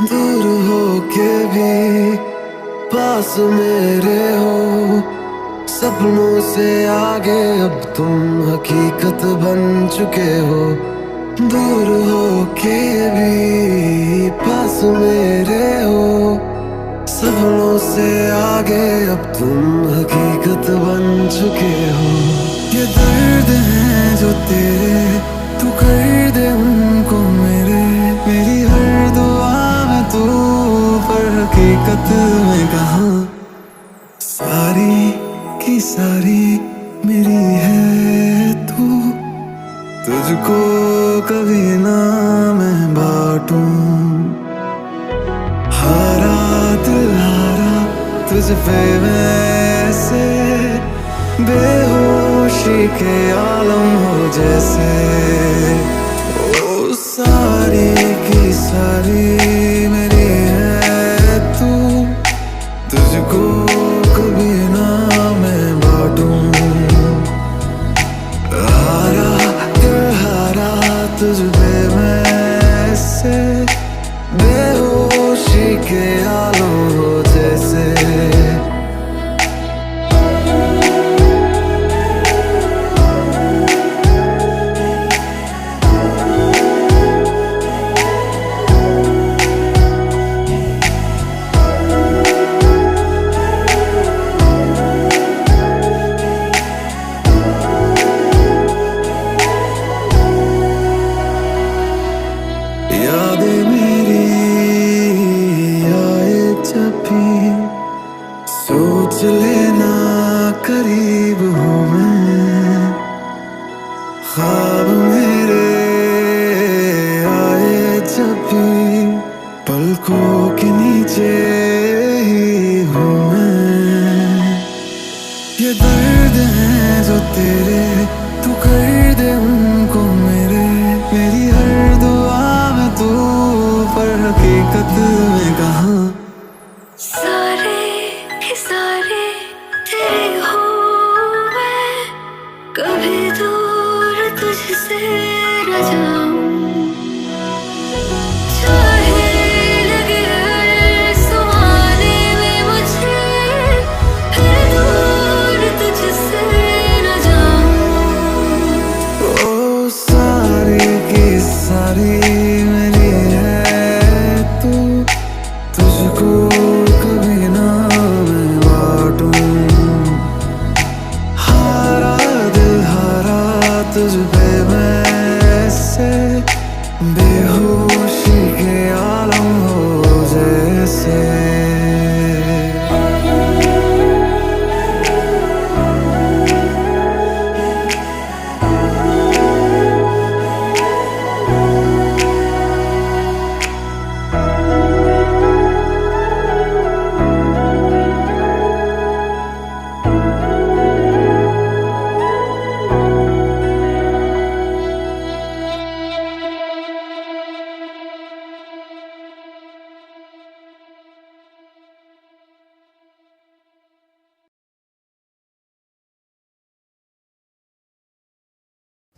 दूर हो के भी पास मेरे हो, सपनों से आगे अब तुम हकीकत बन चुके हो। दूर हो के भी पास मेरे हो, सपनों से आगे अब तुम हकीकत बन चुके हो। ये दर्द है जो तेरे, तू कर दे उनको मेरे। मेरी हर दुआ में तू, पर हकीकत में कहाँ। सारी की सारी मेरी है तू, तुझको कभी ना मैं बांटूं। हारा दिल हारा तुझ पे वैसे, बेहोशी के आलम हो जैसे। ओ सारी की सारी मेरी है तू, तुझको कभी ना मैं बांटूं। हारा दिल हारा तुझ पे वैसे, बेहोशी के आलम हो जैसे। यादें मेरी आए जब भी, सोच लेना करीब हूँ मैं। ख्वाब मेरे आए जब भी, पलकों के नीचे ही हूँ मैं। ये दर्द है जो तेरे, तू कर दे उनको मेरे। मेरी हर दुआ में तू, पर हकीकत में कहाँ। सारे के सारे तेरे हो मैं, कभी दूर तुझसे न जाऊं। चाहे लगे हर सुहाने में मुझे, फिर दूर तुझसे न जाऊं। ओ सारी की सारी मेरी है तू, तुझको कभी ना मैं बांटूं। हारा दिल हारा तुझ पे वैसे, बेहोशी के आलम हो जैसे।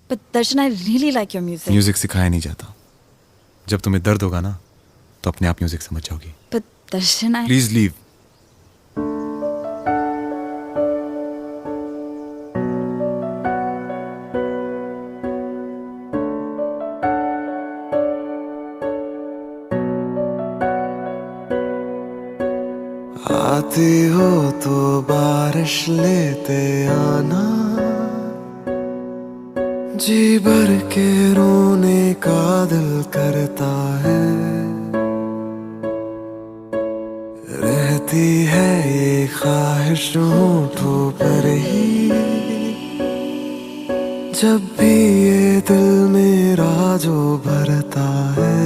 But Darshan, I really like your music. Music सिखाया नहीं जाता। जब तुम्हें दर्द होगा ना, तो अपने आप म्यूजिक समझ जाओगी। But Darshan, I... please leave. आती हो तो बारिश लेते आना, जी भर के रोने का दिल करता है। रहती है ये ख्वाहिश होठों पर ही, जब भी ये दिल मेरा जो भरता है।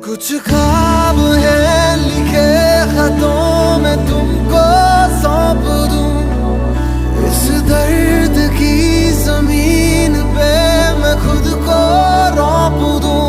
कुछ ख्वाब है लिखे खतों में तुमको सौंप दूं, इस दर्द की जमीन पे मैं खुद को रौंप दूं।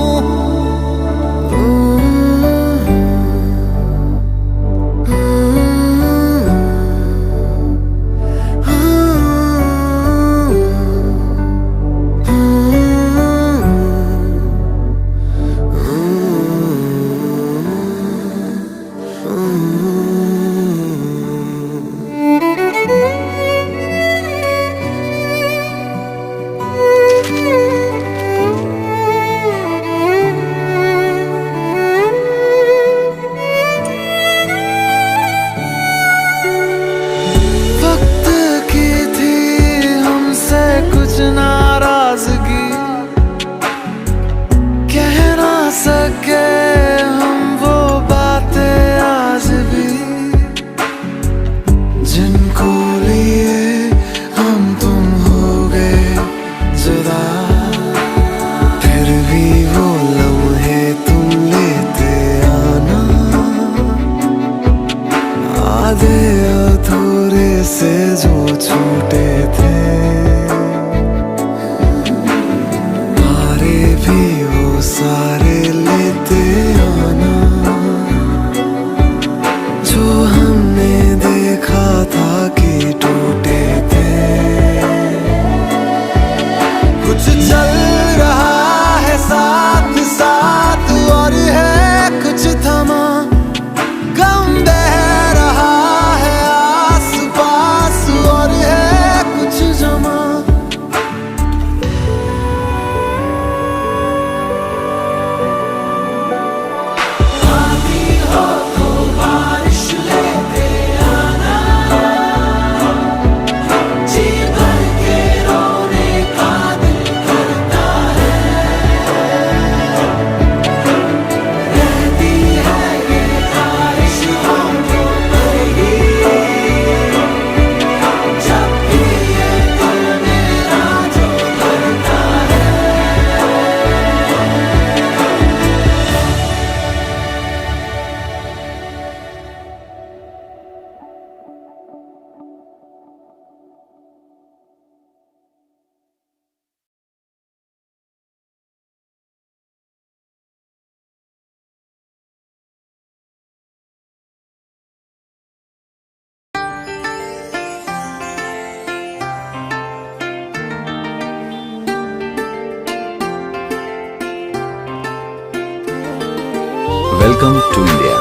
Welcome to India.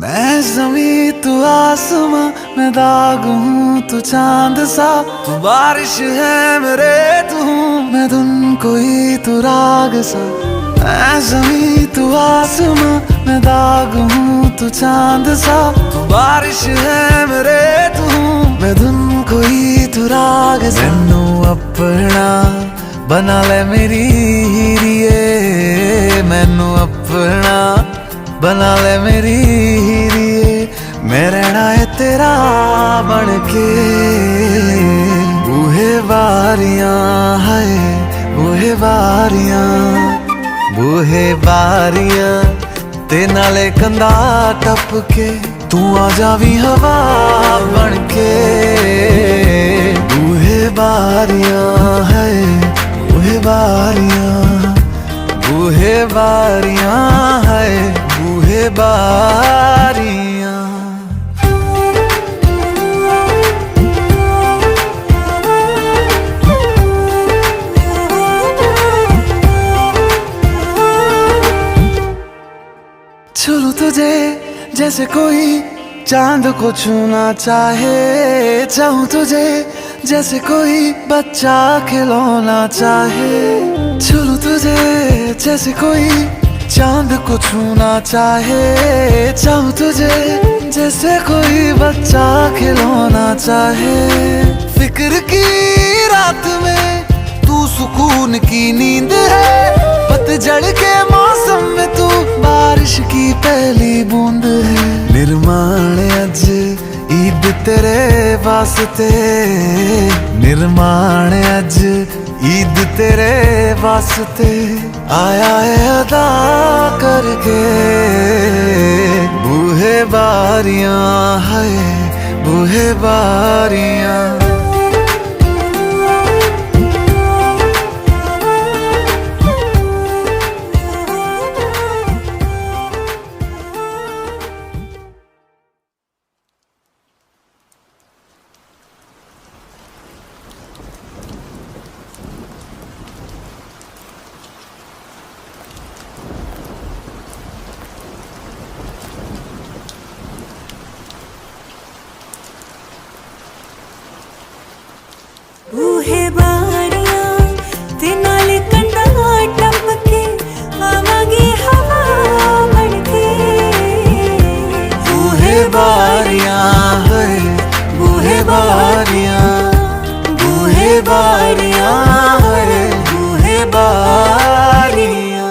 मैं ज़मीं तू आसमां, मैं दाग हूँ तू चांद सा, तू बारिश है मेरे तू हूँ मैं धुन कोई तू राग सा। मैं ज़मीं तू आसमां, मैं दाग हूँ तू चांद सा, तू बारिश है मेरे तू हूँ मैं धुन कोई तू राग सा। मैनू अपना बना ले मेरी हीरिए, मैनू अपना बना ले मेरी हीरिए, मैं रहना है तेरा बन के। बूहे बारियां है बूहे बारियां, बूहे बारियां ते नाले कंधा टप के, तू आ जावी हवा बन के। बूहे बारियां है बूहे बारियां, बूहे बारियां है बूहे बारियां। छू तुझे जैसे कोई चांद को छूना चाहे, चाहूं तुझे जैसे कोई बच्चा खिलौना चाहे। छू तुझे जैसे कोई चांद को छूना चाहे, चाहूं तुझे जैसे कोई बच्चा खिलौना चाहे। फिक्र की रात में तू सुकून की नींद है, पतझड़ के मौसम में तू बारिश की पहली बूंद है। निर्माण अज ईद तेरे वास्ते, निर्माण अज ईद तेरे वास्ते, आया है अदा करके। बूहे बारियां है बूहे बारियां, बूहे बारियां ते नाले कंधा टप के, आवांगी हवा बन के। बूहे बारियां है बूहे बारियां, बूहे बारियां है बूहे बारियां।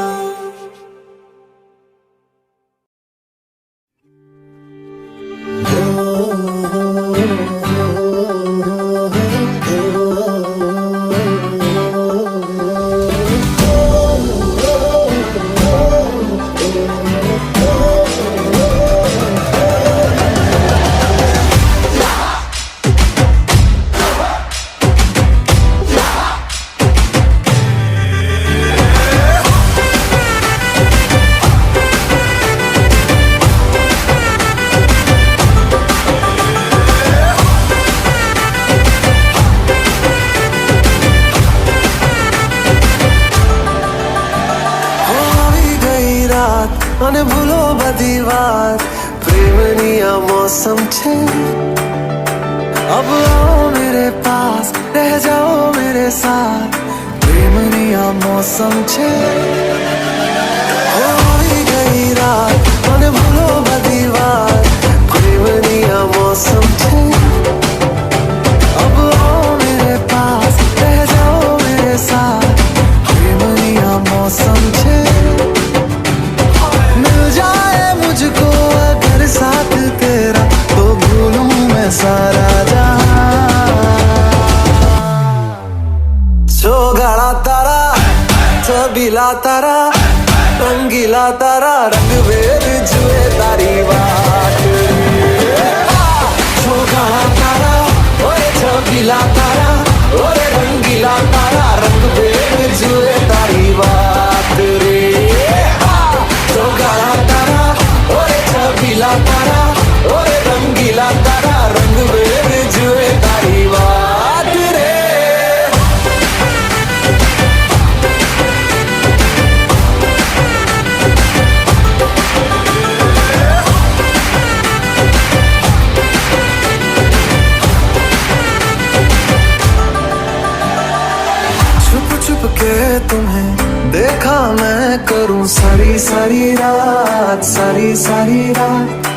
મને ભૂલો બધી વાત, પ્રેમની આ मौसम छे। अब आओ मेरे पास, रह जाओ मेरे साथ, प्रेमनी आ मौसम छे। होई गई रात, મને ભૂલો બધી વાત, प्रेमनी आ मौसम छे। अब आओ मेरे पास, रह जाओ मेरे साथ, प्रेमनी आ मौसम छे। मिल जाए मुझको अगर साथ तेरा, तो भूलूं मैं सारा जहां। चौगाड़ा तारा छबीला तारा, रंगीला तारा, रंग वेद जुए तारी बात। चौगाड़ा तारा ओए छबीला तारा, ओरे रंगीला तारा, रंग वेद जुए तारी बात रे। चौगाड़ा तारा ओरे छबीला तारा, ओरे रंगीला तारा, सारी रात, सारी सारी रात।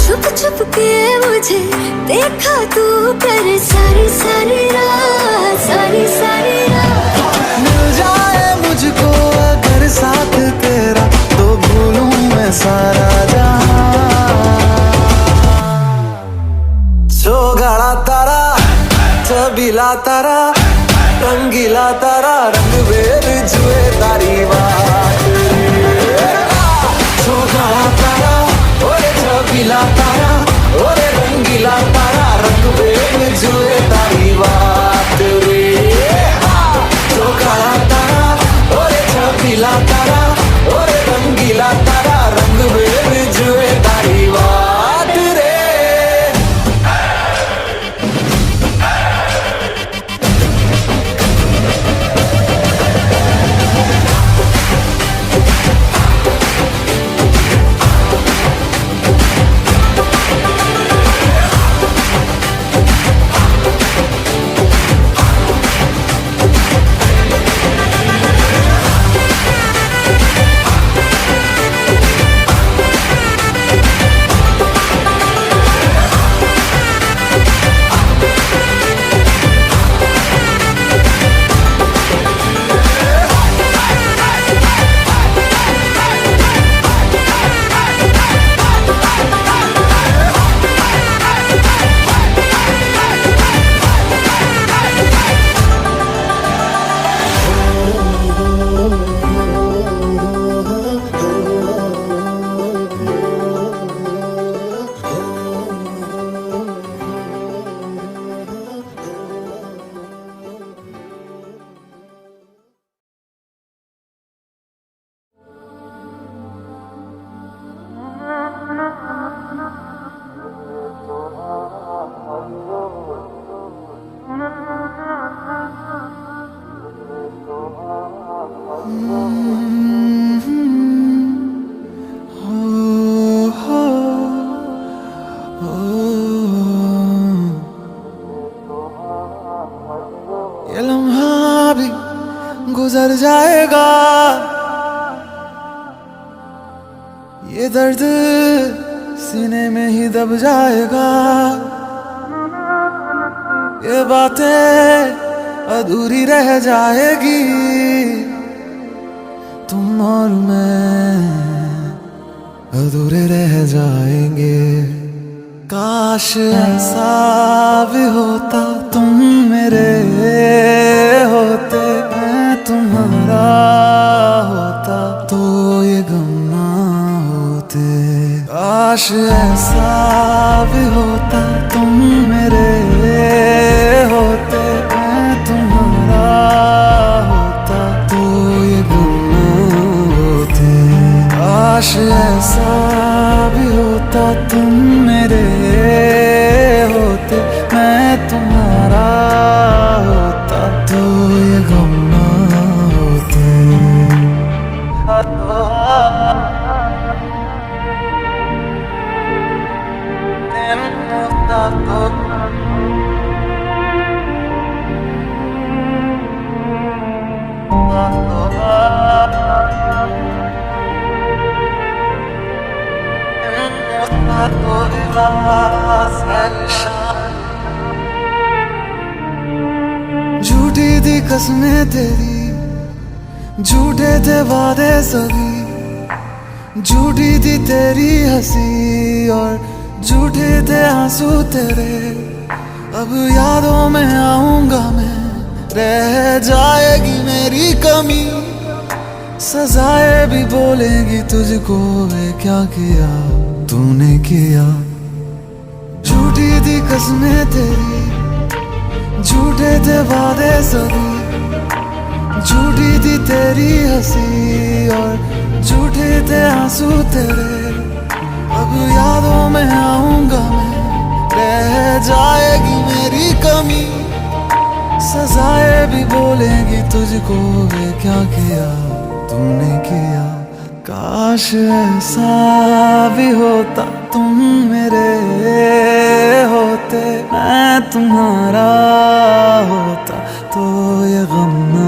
छुप छुप के मुझे देखा तू कर सारी सारी रात, सारी सारी रात। मिल जाए मुझको अगर साथ तेरा, तो भूलूं मैं सारा जहां। चौगाड़ा तारा, चबीला तारा, रंगीला तारा, रंग बेर जुए तारी बात। चौगाड़ा तारा, ओरे चबीला तारा, ओरे रंगीला तारा, रंग बेर जुए तारी बात रे। चौगाड़ा तारा, ओरे चबीला तारा, ओरे रंगीला तारा, रंग बेर जुए तारी बात रे। ये लम्हा भी गुजर जाएगा, ये दर्द सीने में ही दब जाएगा। ये बातें अधूरी रह जाएगी, तुम और मैं अधूरे रह जाएंगे। काश ऐसा भी होता, तुम मेरे होते, मैं तुम्हारा होता, तो ये गम ना होते। काश ऐसा भी होता, तुम मेरे होते, मैं तुम्हारा होता, तो ये गम ना होते। काश ऐसा भी होता, तुम मेरे होते, मैं तुम्हारा होता, तो ये गम ना होते। झूठी थी कसमें तेरी, झूठे थे वादे सभी, झूठी थी तेरी हंसी और झूठे थे आंसू तेरे। अब यादों में आऊंगा मैं, रह जाएगी मेरी कमी, सजाएं भी बोलेंगी तुझको, वे क्या किया तूने किया। झूठी थी कसमें तेरी, झूठे थे वादे सभी, झूठी थी तेरी हंसी और झूठे थे आंसू तेरे। अब यादों में आऊंगा मैं, रह जाएगी मेरी कमी, सजाएं भी बोलेंगी तुझको, वे क्या किया तूने किया। काश ऐसा भी होता, तुम मेरे होते, मैं तुम्हारा होता, तो ये गम ना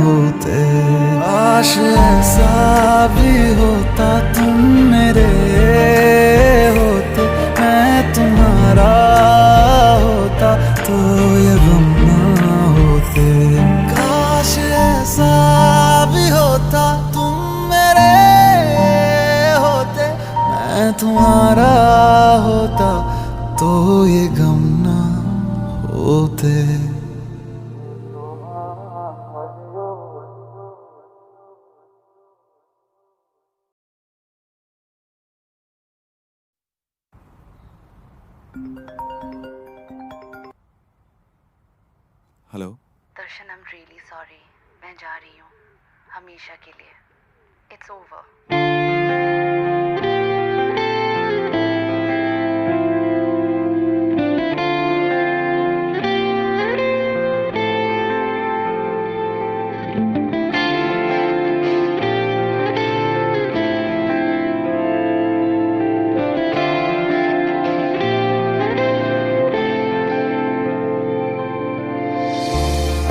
होते। काश ऐसा भी होता तुम मेरे होते, मैं तुम्हारा होता तो ये गम ना होते। काश ऐसा भी होता तुम मेरे होते, मैं तुम्हारा होता तो ये गम ना होते। Hello. Darshan, I am really sorry, मैं जा रही हूँ हमेशा के लिए। It's over.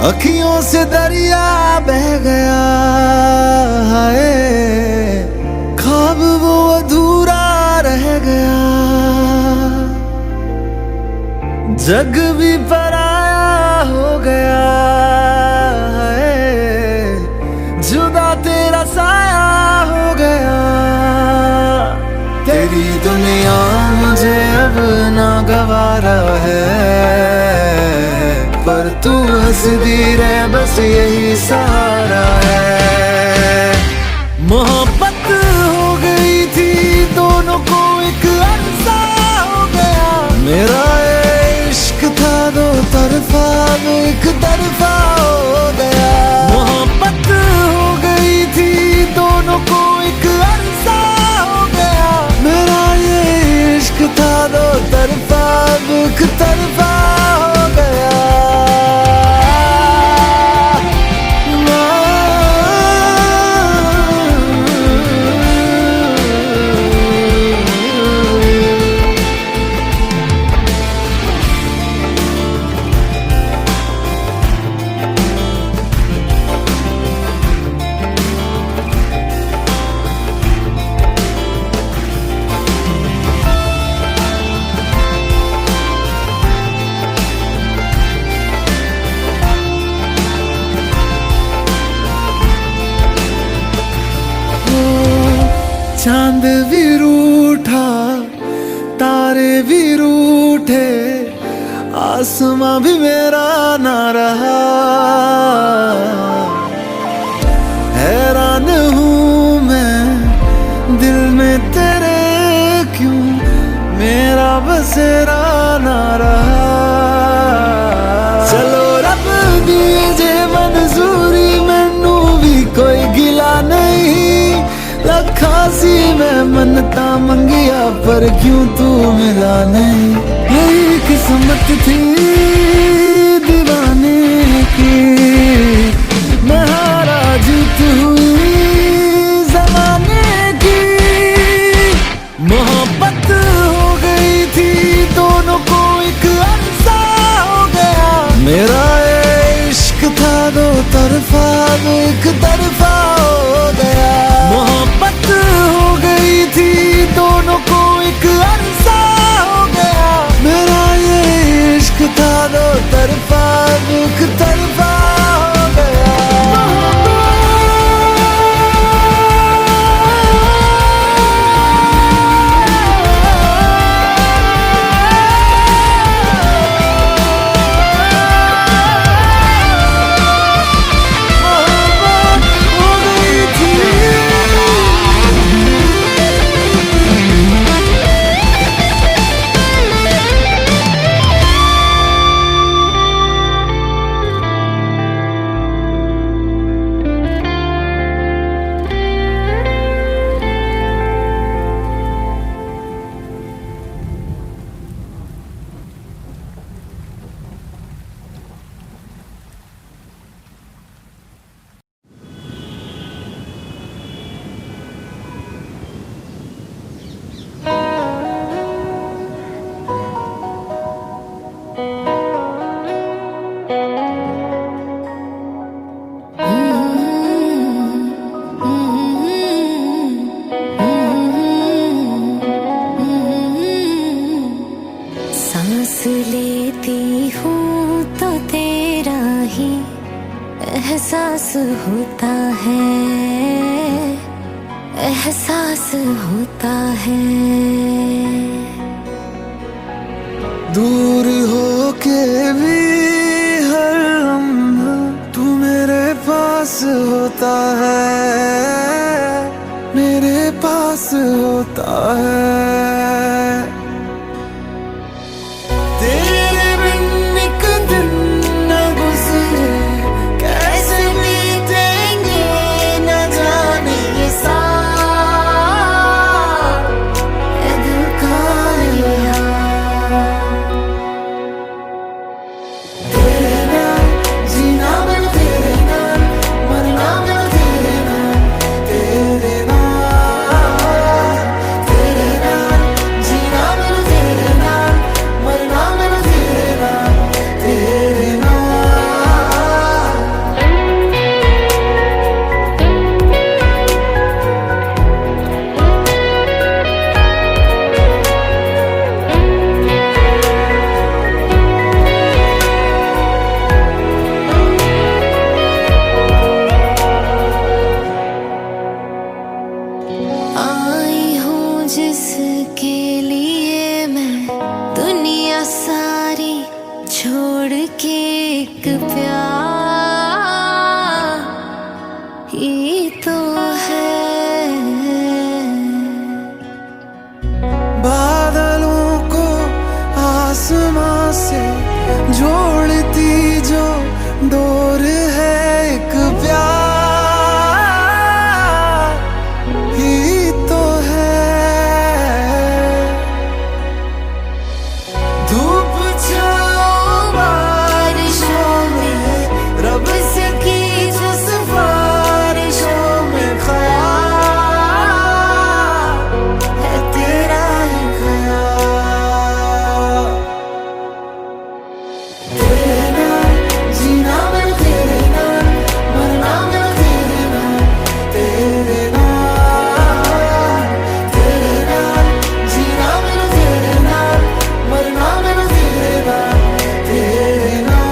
अखियों से दरिया बह गया है, ख्वाब वो अधूरा रह गया। जग भी पराया हो गया है, जुदा तेरा साया हो गया। तेरी दुनिया मुझे अब ना गवारा है, पर तू हंसदी रहे बस यही सहारा है। मोहब्बत हो गई थी दोनों को, एक अरसा हो गया। मेरा इश्क था दो तरफा, वो एक तरफा हो गया। मोहब्बत हो गई थी दोनों को, एक अरसा हो गया। मेरा ये इश्क था दो तरफा, वो एक तरफा हो गया। चांद भी रूठा, तारे भी रूठे, आसमां भी मेरा ना रहा। हैरान हूँ मैं दिल में तेरे, क्यों मेरा बसेरा ना रहा। चलो रब दीजे मंजूरी, मैनू भी कोई गिला नहीं। लखासी मैं मनता मंगिया, पर क्यों तू मिला नहीं। यही किस्मत थी दीवाने की, मैं हारा जीत हुई ज़माने की। मोहब्बत हो गई थी दोनों को, एक अरसा हो गया। मेरा इश्क था दो तरफा, वो एक तरफा हो गया। मोहब्बत हो गई थी दोनों को, एक अरसा हो गया। मेरा ये इश्क था दो तरफा, एक तरफा हो गया। होता है, एहसास होता है। दूर हो के भी हर लम्हा तू मेरे पास होता है, मेरे पास होता है। तेरे बिन एक दिन न गुजरे, कैसे बीतेंगे न जाने ये साल। ए दिल का ये हाल, तेरे नाल जीना मैं तेरे नाल, मरना मैं तेरे नाल, तेरे नाल, तेरे नाल जीना मैं तेरे नाल, मरना मैं तेरे नाल, तेरे नाल। आई हूँ जिसके लिए मैं दुनिया सारी छोड़ के, एक प्यार ही तो है। बादलों को आसमां से जोड़ती जो डोर है, एक प्यार ही तो है। धूप छाँव बारिशों में, रब से की जो सिफारिशों में, ख्याल है तेरा ही ख्याल। तेरे नाल जीना मैं तेरे नाल, मरना मैं तेरे नाल, तेरे नाल, तेरे नाल जीना मैं तेरे नाल, मरना मैं तेरे नाल, तेरे नाल।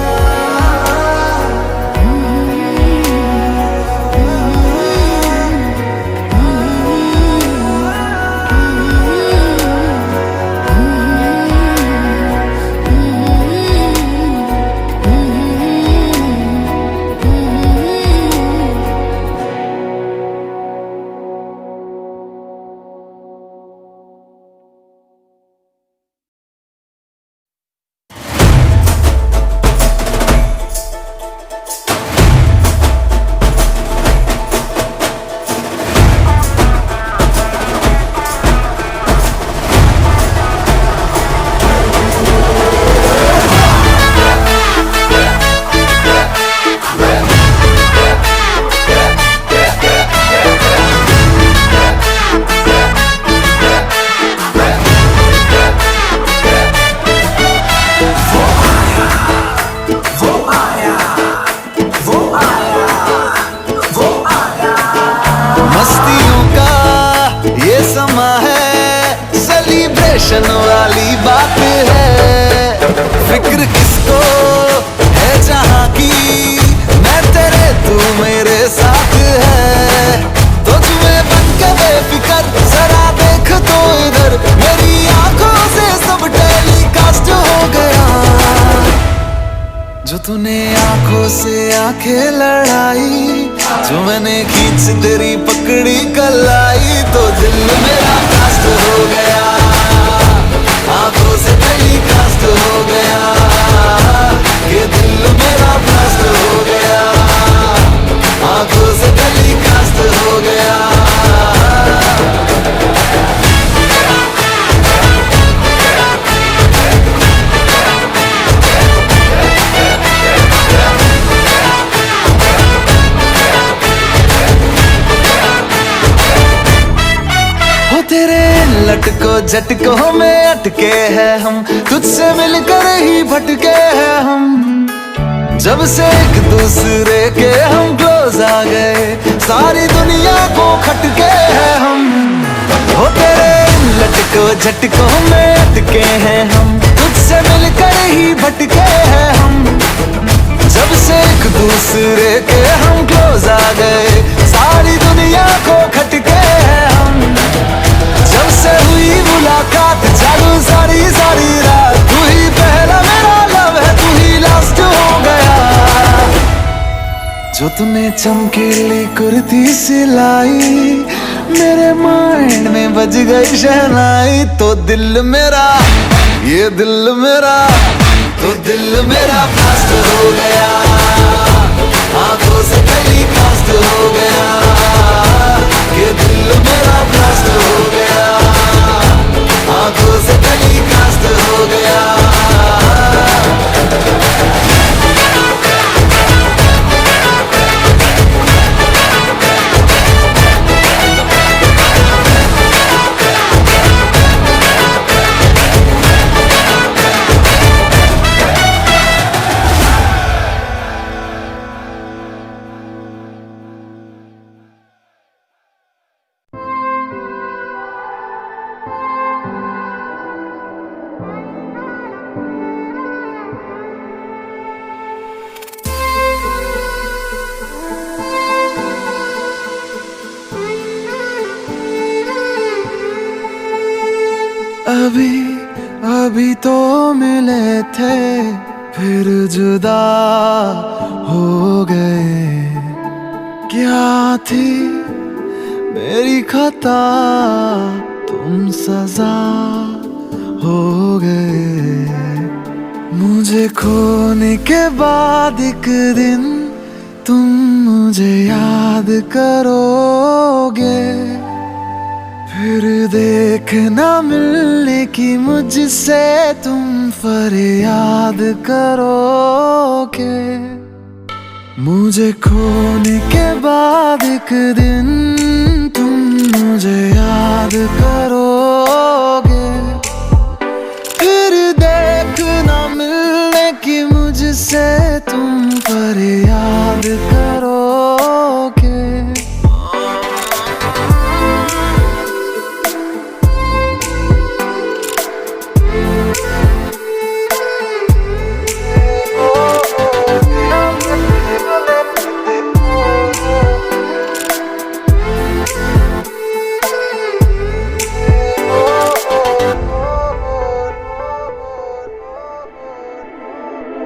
मस्तियों का ये समा है, सेलिब्रेशन वाली बात है। फिक्र किसको है जहाँ की, मैं तेरे तू मेरे साथ है। तो तुम्हें बन के बेफिकर जरा देख तो इधर, मेरी आंखों से सब टेलीकास्ट हो गया। जो तूने आंखों से आंखें लड़ाई, जो मैंने खींच तेरी पकड़ी कलाई, तो दिल मेरा कास्ट हो गया, आंखों से टेलीकास्ट हो गया, ये दिल मेरा कास्ट हो गया, आंखों से टेलीकास्ट हो गया। तेरे लटको झटकों में अटके हैं हम, तुझसे मिलकर ही भटके हैं हम। जब से एक दूसरे के हम क्लोज आ गए, सारी दुनिया को खटके हैं हम। हो तेरे लटको झटकों में अटके हैं हम, तुझसे मिलकर ही भटके हैं हम। जब से एक दूसरे के हम क्लोज आ गए, सारी दुनिया को खटके हैं हम। जब से हुई मुलाकात जागू सारी सारी रात, तू ही पहला मेरा लव है, तू ही लास्ट हो गया। जो तूने चमकीली कुर्ती सिलाई, मेरे माइंड में बज गई शहनाई। तो दिल मेरा, ये दिल मेरा, तो दिल मेरा फास्ट हो गया, आंखों से टेलीकास्ट हो गया। ये दिल मेरा फास्ट हो गया, आंखों से टेलीकास्ट हो गया। अभी अभी तो मिले थे, फिर जुदा हो गए। क्या थी मेरी खता, तुम सजा हो गए। मुझे खोने के बाद एक दिन तुम मुझे याद करोगे, फिर देखना मिलने की मुझसे तुम फरियाद करोगे। मुझे खोने के बाद एक दिन तुम मुझे याद करोगे, फिर देखना मिलने की मुझसे तुम फरियाद करोगे।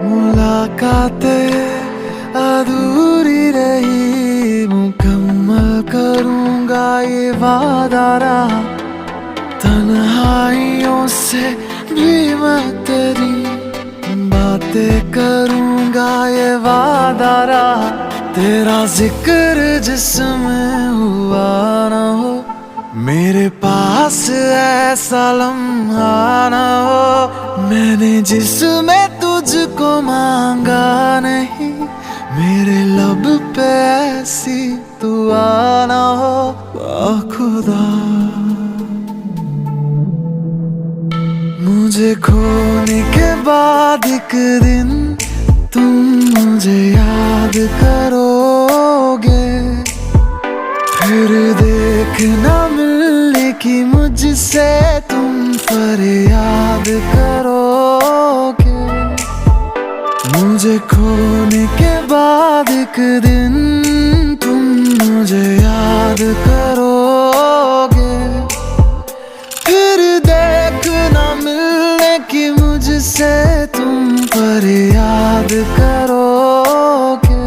मुलाकातें अधूरी रही, मुकम्मल करूंगा ये वादा रहा। तन्हाइयों से भी मैं तेरी बातें करूंगा ये वादा रहा। तेरा जिक्र जिसमें हुआ ना हो, मेरे पास ऐसा लम्हा ना हो। मैंने जिसमें तुझको मांगा नहीं, मेरे लब पे ऐसी दुआ ना हो। खुदा मुझे खोने के बाद एक दिन तुम मुझे याद करोगे, फिर देखना मिलने की मुझसे तुम फरियाद करोगे। मुझे खोने के बाद एक दिन तुम मुझे याद करोगे, फिर देखना मिलने की मुझसे तुम फरियाद करोगे।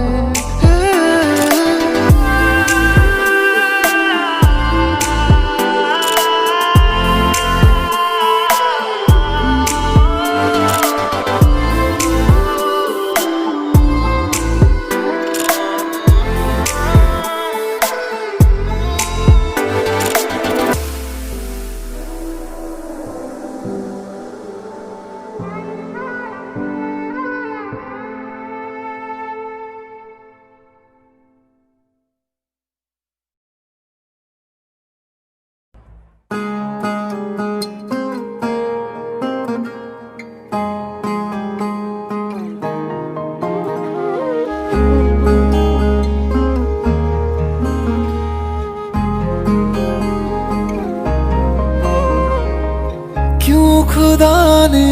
खुदा ने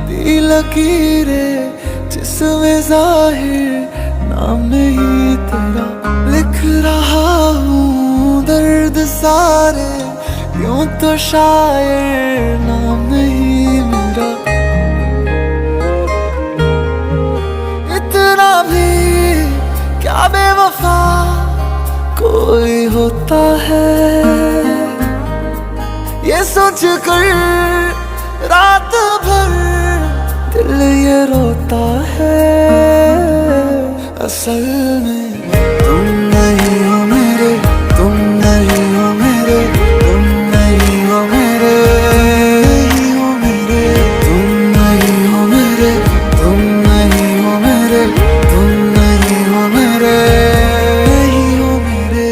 दी लकीरें जिसमें जाहिर नाम नहीं तेरा, लिख रहा हूँ दर्द सारे यूं तो शायर नाम नहीं मेरा। इतना भी क्या बेवफा कोई होता है, ये सोच कर रात भर दिल ये रोता है। असल में तुम नहीं हो मेरे, तुम नहीं हो मेरे, तुम नहीं हो मेरे, नहीं हो मेरे, तुम नहीं हो मेरे, तुम नहीं हो मेरे, तुम नहीं हो मेरे, नहीं हो मेरे।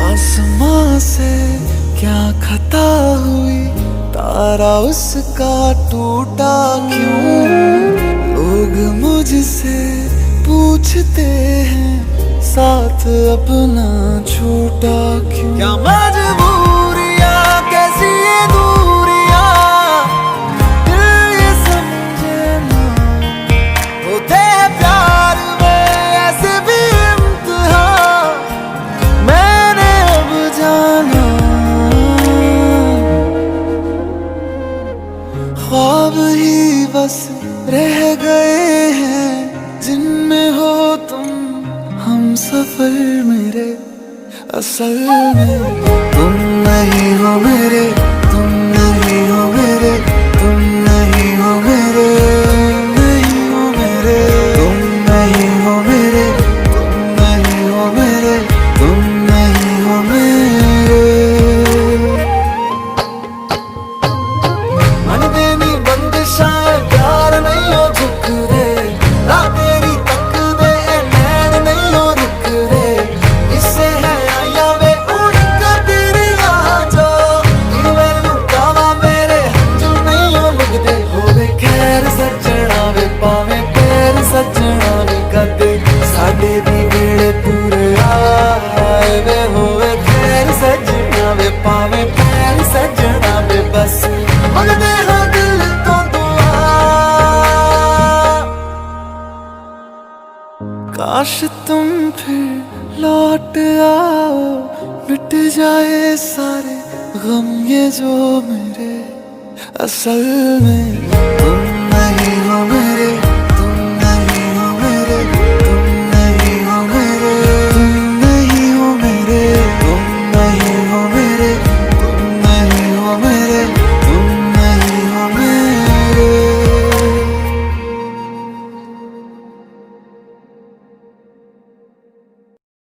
आसमां से क्या खता हुई, तारा उसका टूटा क्यों? लोग मुझसे पूछते हैं साथ अपना छूटा क्यों? क्या मजबूरियां कैसी ये दूरियां, दिल ये समझे ना, होते हैं प्यार में ऐसे भी इम्तिहान, मैंने अब जाना। ख्वाब ही बस रह गए हैं जिनमें हो तुम हम सफर मेरे। असल में तुम नहीं हो मेरे, तुम नहीं हो मेरे, तुम नहीं हो मेरे, नहीं हो मेरे, तुम नहीं हो मेरे, तुम नहीं हो मेरे, तुम नहीं हो मेरे। मन देनी बंदिशां प्यार नहीं हो झुक दे, राह तेरी तक दे नैन नहीं हो रुक दे, इससे है आया वे उड़ कर तेरी आ जो, मैनू कावा मेरे हंजू नहीं हो लगदे, होवे खैर सजना वे पावे पैर सजना वे कदे, साडे दी वेले तुरे आए वे, होवे खैर सजना वे पावे पैर सजना वे, बस मंगदे हाँ दिल तो दुआ। काश तुम फिर लौट आओ, मिट जाए सारे गम ये जो मेरे। असल में तुम